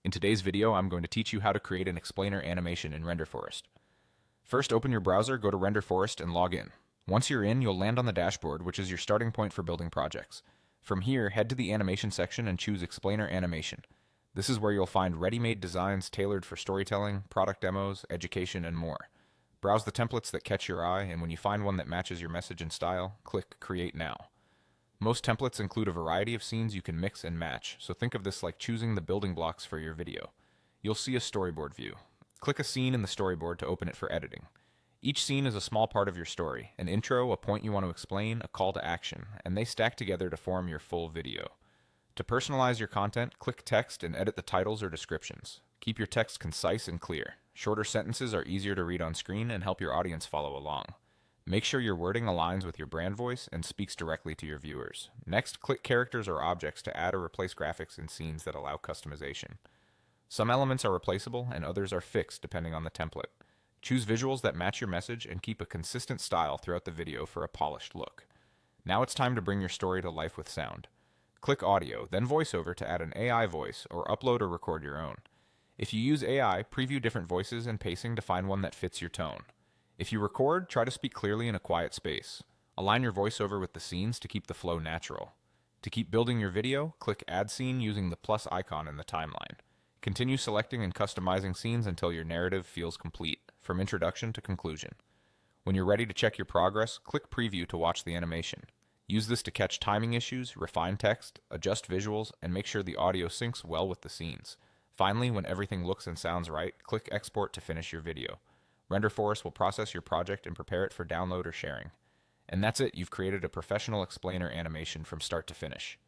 In today's video, I'm going to teach you how to create an explainer animation in Renderforest. First, open your browser, go to Renderforest, and log in. Once you're in, you'll land on the dashboard, which is your starting point for building projects. From here, head to the animation section and choose Explainer Animation. This is where you'll find ready-made designs tailored for storytelling, product demos, education, and more. Browse the templates that catch your eye, and when you find one that matches your message and style, click Create Now. Most templates include a variety of scenes you can mix and match, so think of this like choosing the building blocks for your video. You'll see a storyboard view. Click a scene in the storyboard to open it for editing. Each scene is a small part of your story, an intro, a point you want to explain, a call to action, and they stack together to form your full video. To personalize your content, click text and edit the titles or descriptions. Keep your text concise and clear. Shorter sentences are easier to read on screen and help your audience follow along. Make sure your wording aligns with your brand voice and speaks directly to your viewers. Next, click characters or objects to add or replace graphics in scenes that allow customization. Some elements are replaceable and others are fixed depending on the template. Choose visuals that match your message and keep a consistent style throughout the video for a polished look. Now it's time to bring your story to life with sound. Click Audio, then VoiceOver to add an AI voice or upload or record your own. If you use AI, preview different voices and pacing to find one that fits your tone. If you record, try to speak clearly in a quiet space. Align your voiceover with the scenes to keep the flow natural. To keep building your video, click Add Scene using the plus icon in the timeline. Continue selecting and customizing scenes until your narrative feels complete, from introduction to conclusion. When you're ready to check your progress, click Preview to watch the animation. Use this to catch timing issues, refine text, adjust visuals, and make sure the audio syncs well with the scenes. Finally, when everything looks and sounds right, click Export to finish your video. Renderforest will process your project and prepare it for download or sharing. And that's it, you've created a professional explainer animation from start to finish.